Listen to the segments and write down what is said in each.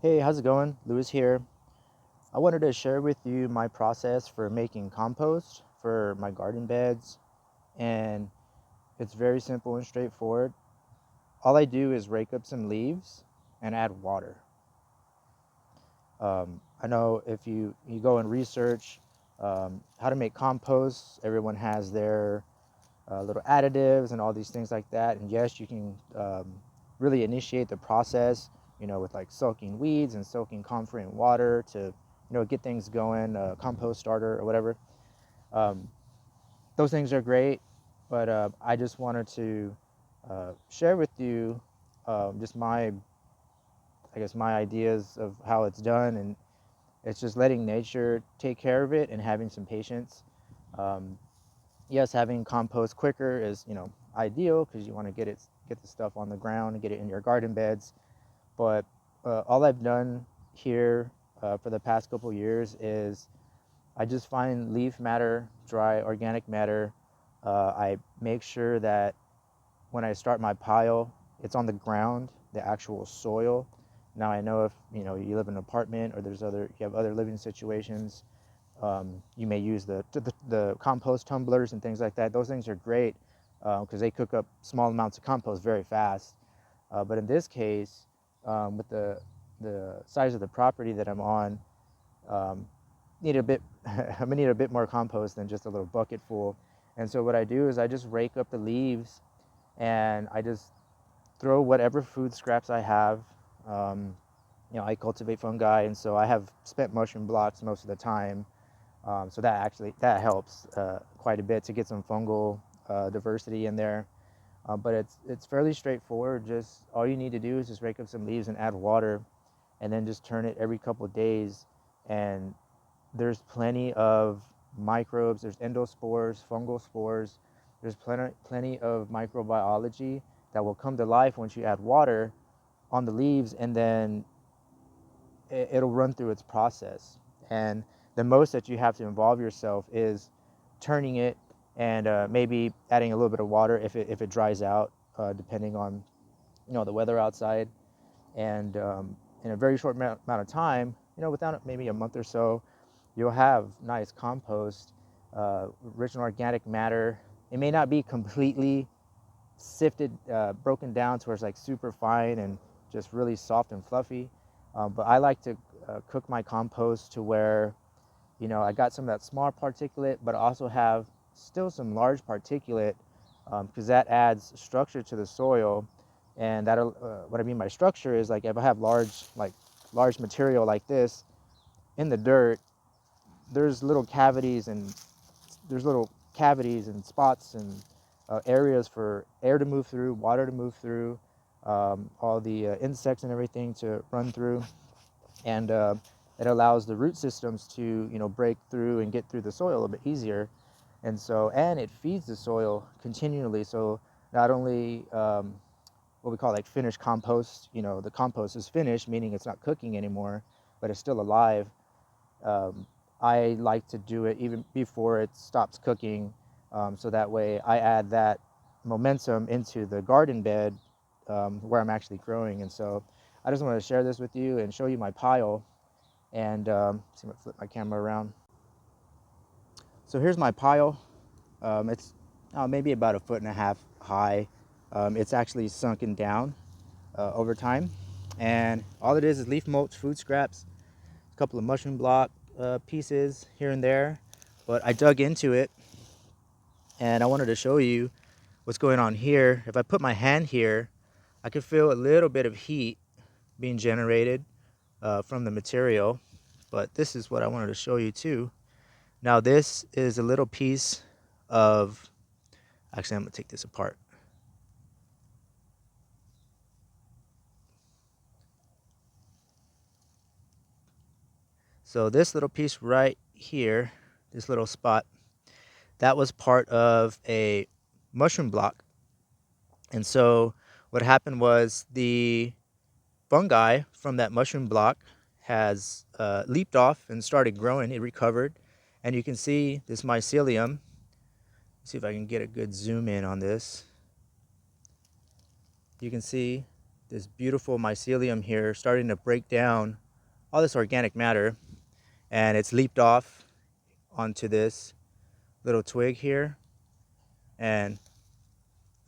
Hey, how's it going? Lewis here. I wanted to share with you my process for making compost for my garden beds, and it's very simple and straightforward. All I do is rake up some leaves and add water. I know if you go and research how to make compost, everyone has their little additives and all these things like that. And yes, you can really initiate the process, with like soaking weeds and soaking comfrey in water to, get things going, compost starter or whatever. Um, those things are great, but I just wanted to share with you just I guess, my ideas of how it's done, and it's just letting nature take care of it and having some patience. Um, yes, having compost quicker is, ideal because you want to get the stuff on the ground and get it in your garden beds. But all I've done here for the past couple years is I just find leaf matter, dry organic matter. I make sure that when I start my pile, it's on the ground, the actual soil. Now I know if you live in an apartment or you have other living situations, you may use the compost tumblers and things like that. Those things are great because they cook up small amounts of compost very fast. But in this case, with the size of the property that I'm on, um, need a bit I'm gonna need a bit more compost than just a little bucket full. And so what I do is I just rake up the leaves and I just throw whatever food scraps I have. Um, I cultivate fungi, and so I have spent mushroom blocks most of the time. So that helps quite a bit to get some fungal diversity in there. But it's fairly straightforward. Just all you need to do is just rake up some leaves and add water, and then just turn it every couple of days. And there's plenty of microbes. There's endospores, fungal spores. There's plenty of microbiology that will come to life once you add water on the leaves, and then it'll run through its process. And the most that you have to involve yourself is turning it and maybe adding a little bit of water if it dries out, depending on the weather outside. And in a very short amount of time, without maybe a month or so, you'll have nice compost, rich in organic matter. It may not be completely sifted, broken down to where it's like super fine and just really soft and fluffy. But I like to cook my compost to where, I got some of that small particulate, but I also have still some large particulate because that adds structure to the soil. And that, what I mean by structure is like if I have large material like this in the dirt, there's little cavities and spots and areas for air to move through, water to move through, all the insects and everything to run through, and it allows the root systems to break through and get through the soil a little bit easier. And it feeds the soil continually. So not only what we call like finished compost, the compost is finished, meaning it's not cooking anymore, but it's still alive. um, I like to do it even before it stops cooking, so that way I add that momentum into the garden bed where I'm actually growing. And so I just want to share this with you and show you my pile. And see if I flip my camera around. So here's my pile. It's maybe about a foot and a half high. It's actually sunken down over time. And all it is leaf mulch, food scraps, a couple of mushroom block pieces here and there. But I dug into it and I wanted to show you what's going on here. If I put my hand here, I can feel a little bit of heat being generated from the material. But this is what I wanted to show you too. Now this is a little piece of, actually I'm gonna take this apart. So this little piece right here, this little spot, that was part of a mushroom block. And so what happened was the fungi from that mushroom block has leaped off and started growing. It recovered. And you can see this mycelium. See if I can get a good zoom in on this. You can see this beautiful mycelium here starting to break down all this organic matter, and it's leaped off onto this little twig here, and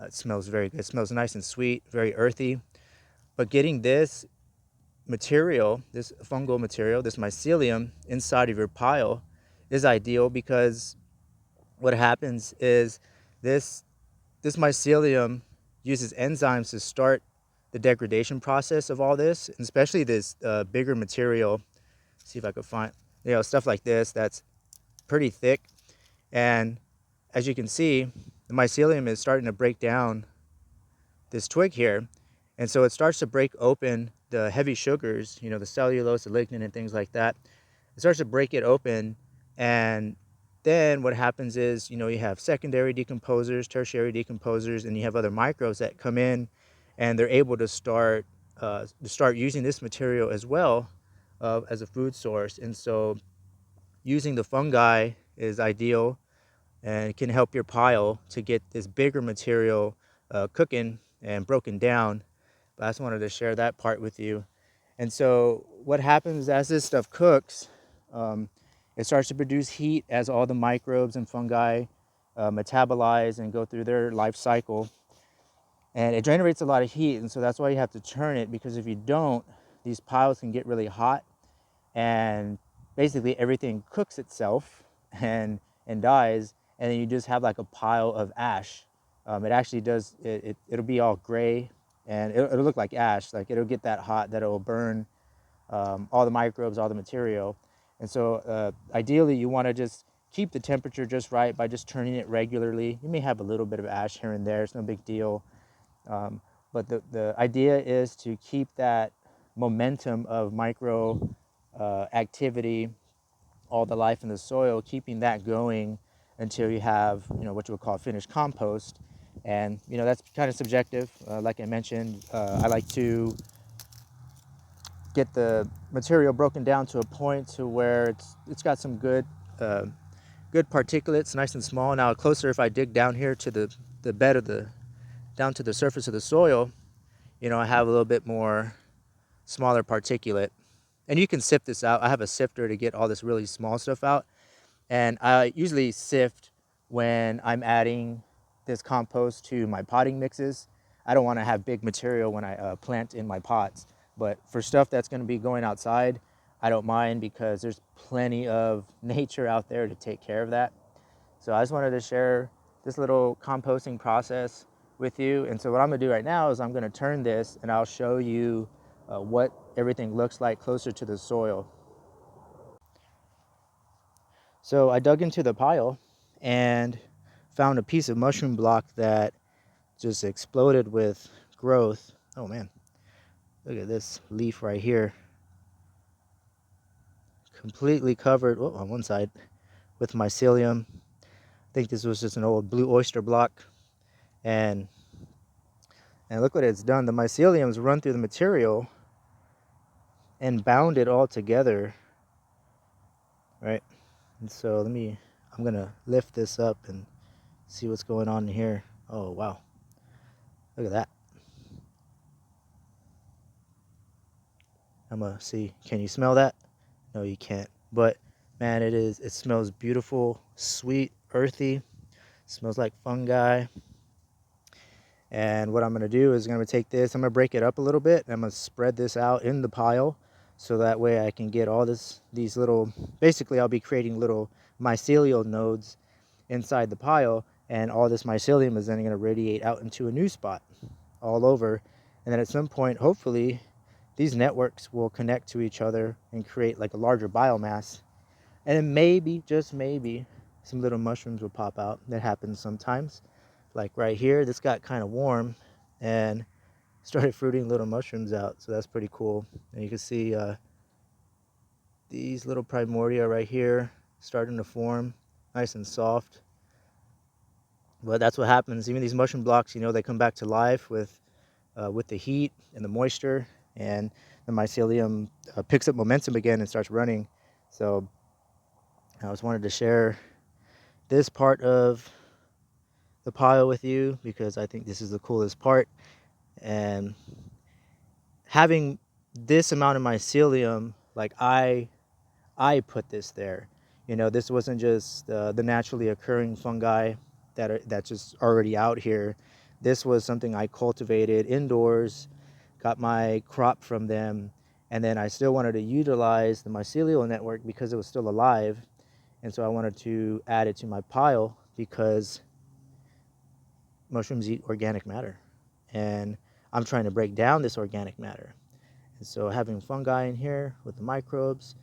it smells very good. It smells nice and sweet, very earthy. But getting this material, this fungal material, this mycelium inside of your pile is ideal, because what happens is this mycelium uses enzymes to start the degradation process of all this, and especially this bigger material. See if I could find, stuff like this that's pretty thick. And as you can see, the mycelium is starting to break down this twig here. And so it starts to break open the heavy sugars, the cellulose, the lignin, and things like that. It starts to break it open. And then what happens is, you have secondary decomposers, tertiary decomposers, and you have other microbes that come in, and they're able to start using this material as well as a food source. And so using the fungi is ideal, and it can help your pile to get this bigger material cooking and broken down. But I just wanted to share that part with you. And so what happens as this stuff cooks, it starts to produce heat as all the microbes and fungi metabolize and go through their life cycle. And it generates a lot of heat, and so that's why you have to turn it, because if you don't, these piles can get really hot, and basically everything cooks itself and dies, and then you just have like a pile of ash. It actually does, it'll be all gray, and it'll look like ash. Like, it'll get that hot that it'll burn all the microbes, all the material. And so ideally you want to just keep the temperature just right by just turning it regularly. You may have a little bit of ash here and there, it's no big deal. But the idea is to keep that momentum of micro activity, all the life in the soil, keeping that going until you have, what you would call finished compost. And, that's kind of subjective. Like I mentioned, I like to get the material broken down to a point to where it's got some good good particulates, nice and small. Now closer, if I dig down here to the bed of down to the surface of the soil, I have a little bit more smaller particulate. And you can sift this out. I have a sifter to get all this really small stuff out. And I usually sift when I'm adding this compost to my potting mixes. I don't want to have big material when I plant in my pots. But for stuff that's going to be going outside, I don't mind, because there's plenty of nature out there to take care of that. So I just wanted to share this little composting process with you. And so what I'm going to do right now is I'm going to turn this, and I'll show you what everything looks like closer to the soil. So I dug into the pile and found a piece of mushroom block that just exploded with growth. Oh man, look at this leaf right here. Completely covered, on one side, with mycelium. I think this was just an old blue oyster block. And look what it's done. The mycelium's run through the material and bound it all together, right? And so I'm gonna lift this up and see what's going on in here. Oh wow, look at that. I'm gonna see, can you smell that? No, you can't. But man, it smells beautiful, sweet, earthy. Smells like fungi. And what I'm gonna do is I'm gonna take this, I'm gonna break it up a little bit, and I'm gonna spread this out in the pile, so that way I can get all these little, basically I'll be creating little mycelial nodes inside the pile, and all this mycelium is then gonna radiate out into a new spot all over. And then at some point, hopefully, these networks will connect to each other and create like a larger biomass. And then maybe, just maybe, some little mushrooms will pop out. That happens sometimes. Like right here, this got kind of warm and started fruiting little mushrooms out. So that's pretty cool. And you can see these little primordia right here starting to form, nice and soft. But that's what happens. Even these mushroom blocks, they come back to life with the heat and the moisture, and the mycelium picks up momentum again and starts running. So I just wanted to share this part of the pile with you, because I think this is the coolest part. And having this amount of mycelium, like I put this there. You know, this wasn't just the naturally occurring fungi that's just already out here. This was something I cultivated indoors, got my crop from them, and then I still wanted to utilize the mycelial network because it was still alive. And so I wanted to add it to my pile because mushrooms eat organic matter. And I'm trying to break down this organic matter. And so having fungi in here with the microbes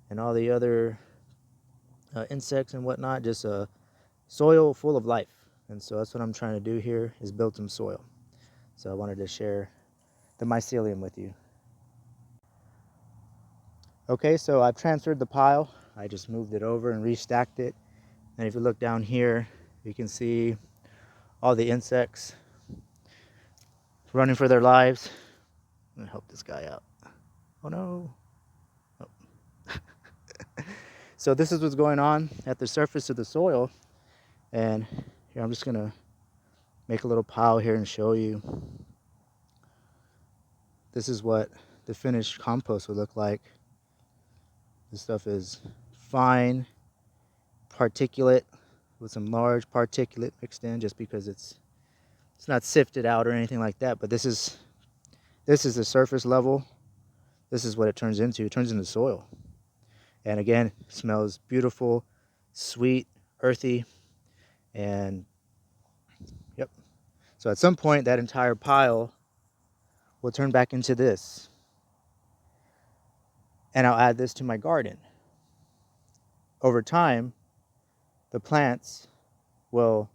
and all the other insects and whatnot, just a soil full of life. And so that's what I'm trying to do here, is build some soil. So I wanted to share the mycelium with you. Okay, so I've transferred the pile. I just moved it over and restacked it. And if you look down here, you can see all the insects running for their lives. I'm gonna help this guy out. Oh no. Oh. So this is what's going on at the surface of the soil. And here, I'm just gonna make a little pile here and show you. This is what the finished compost would look like. This stuff is fine particulate with some large particulate mixed in, just because it's not sifted out or anything like that. But this is the surface level. This is what it turns into. It turns into soil. And again, it smells beautiful, sweet, earthy, and yep. So at some point, that entire pile will turn back into this. And I'll add this to my garden. Over time, the plants will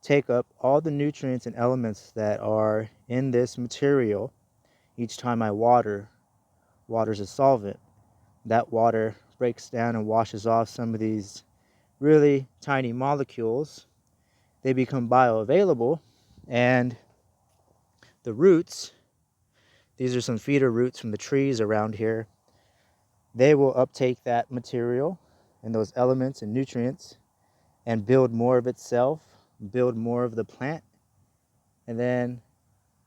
take up all the nutrients and elements that are in this material. Each time I water's a solvent. That water breaks down and washes off some of these really tiny molecules. They become bioavailable, and the roots, these are some feeder roots from the trees around here, they will uptake that material and those elements and nutrients and build more of itself, build more of the plant, and then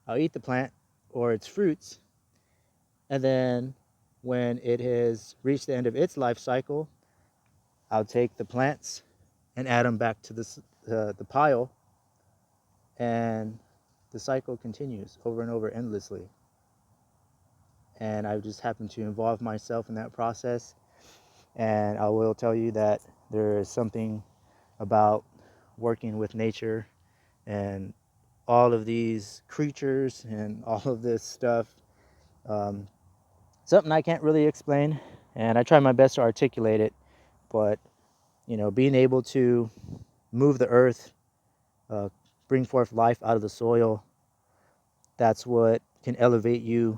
I'll eat the plant or its fruits. And then when it has reached the end of its life cycle, I'll take the plants and add them back to the pile, and the cycle continues over and over endlessly. And I just happen to involve myself in that process. And I will tell you that there is something about working with nature and all of these creatures and all of this stuff. Something I can't really explain, and I try my best to articulate it, but you know, being able to move the earth, bring forth life out of the soil, that's what can elevate you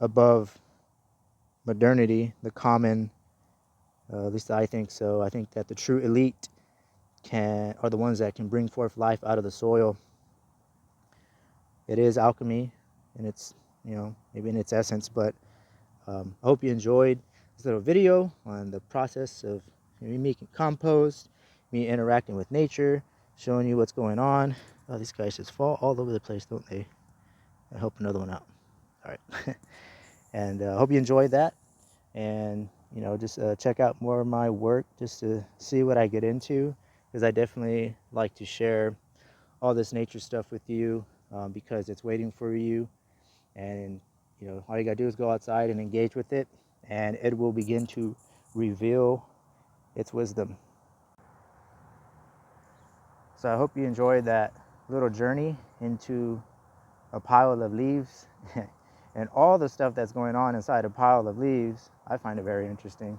above modernity, the common, at least I think so. I think that the true elite are the ones that can bring forth life out of the soil. It is alchemy, and it's, you know, maybe in its essence, but I hope you enjoyed this little video on the process of me making compost, me interacting with nature, showing you what's going on. Oh, these guys just fall all over the place, don't they? I help another one out. All right. And I hope you enjoyed that. And, you know, just check out more of my work just to see what I get into, because I definitely like to share all this nature stuff with you, because it's waiting for you. And, you know, all you gotta do is go outside and engage with it, and it will begin to reveal its wisdom. So I hope you enjoyed that little journey into a pile of leaves. And all the stuff that's going on inside a pile of leaves, I find it very interesting.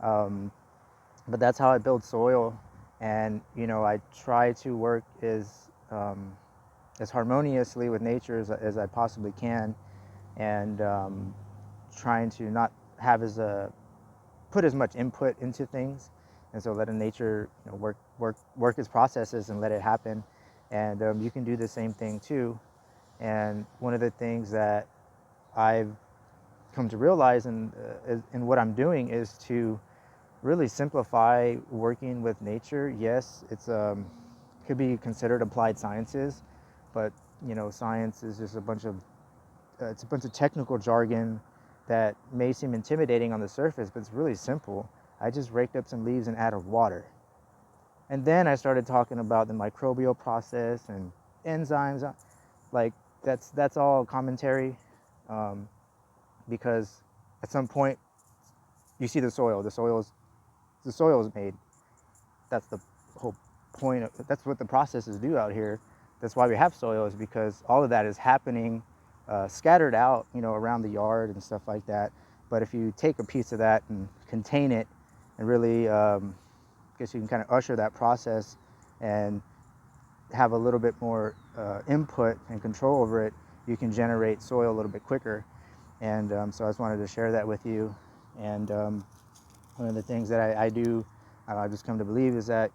But that's how I build soil. And, you know, I try to work as harmoniously with nature as I possibly can, and trying to not have put as much input into things, and so letting nature, you know, work its processes and let it happen. And you can do the same thing too. And one of the things that I've come to realize in what I'm doing is to really simplify working with nature. Yes, it's could be considered applied sciences, but science is just a bunch of it's a bunch of technical jargon that may seem intimidating on the surface, but it's really simple. I just raked up some leaves and added water. And then I started talking about the microbial process and enzymes. Like that's all commentary, um, because at some point you see the soil. The soil is made. That's the whole point. That's what the processes do out here. That's why we have soil, is because all of that is happening, scattered out, around the yard and stuff like that. But if you take a piece of that and contain it, and really, I guess you can kind of usher that process and have a little bit more input and control over it, you can generate soil a little bit quicker. And so I just wanted to share that with you. And one of the things that I do, I just come to believe, is that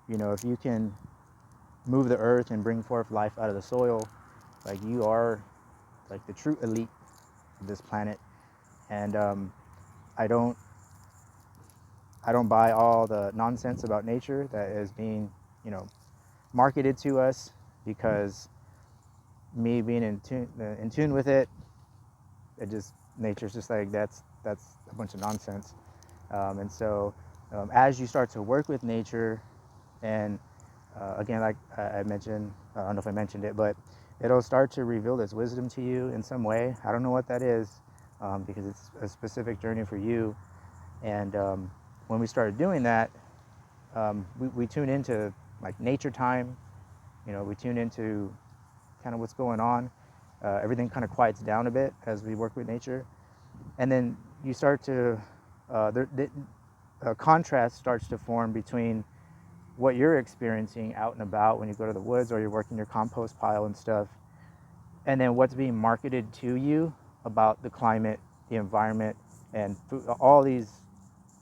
if you can move the earth and bring forth life out of the soil, like, you are like the true elite of this planet. And I don't buy all the nonsense about nature that is being marketed to us, because me being in tune with it, nature's just like, that's a bunch of nonsense. And so as you start to work with nature, and again, like I mentioned, I don't know if I mentioned it, but it'll start to reveal this wisdom to you in some way. I don't know what that is, because it's a specific journey for you. And when we started doing that, we tune into like nature time. We tune into kind of what's going on. Everything kind of quiets down a bit as we work with nature. And then you start to, a contrast starts to form between what you're experiencing out and about when you go to the woods, or you're working your compost pile and stuff, and then what's being marketed to you about the climate, the environment, and food, all these.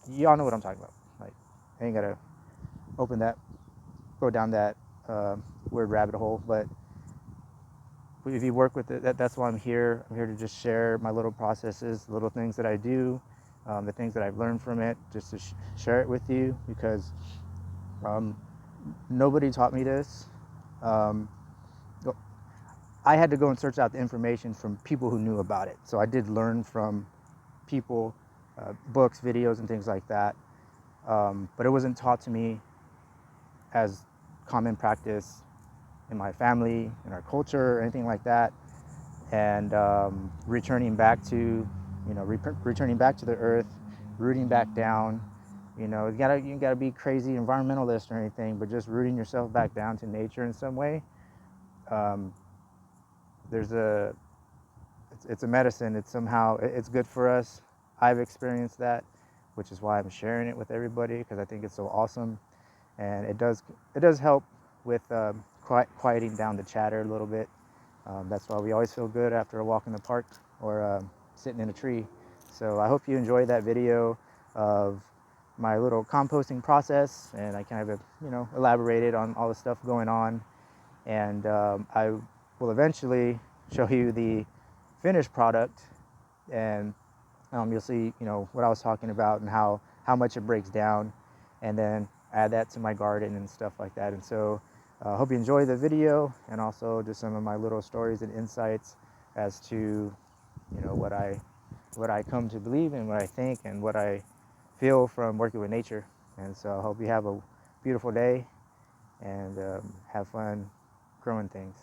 Y'all know what I'm talking about. Like, I ain't gotta go down that weird rabbit hole, but if you work with it, that's why I'm here. I'm here to just share my little processes, the little things that I do, the things that I've learned from it, just to share it with you, because nobody taught me this. I had to go and search out the information from people who knew about it. So I did learn from people, books, videos, and things like that. But it wasn't taught to me as common practice in my family, in our culture, or anything like that. And returning back to the earth, rooting back down. You gotta be crazy environmentalist or anything, but just rooting yourself back down to nature in some way. It's a medicine. It's good for us. I've experienced that, which is why I'm sharing it with everybody, because I think it's so awesome. And it does help with quieting down the chatter a little bit. That's why we always feel good after a walk in the park, or sitting in a tree. So I hope you enjoyed that video of my little composting process, and I kind of elaborated on all the stuff going on. And I will eventually show you the finished product, and you'll see what I was talking about, and how much it breaks down, and then add that to my garden and stuff like that. And so I hope you enjoy the video, and also just some of my little stories and insights as to what I come to believe, and what I think, and what I feel from working with nature. And so I hope you have a beautiful day, and have fun growing things.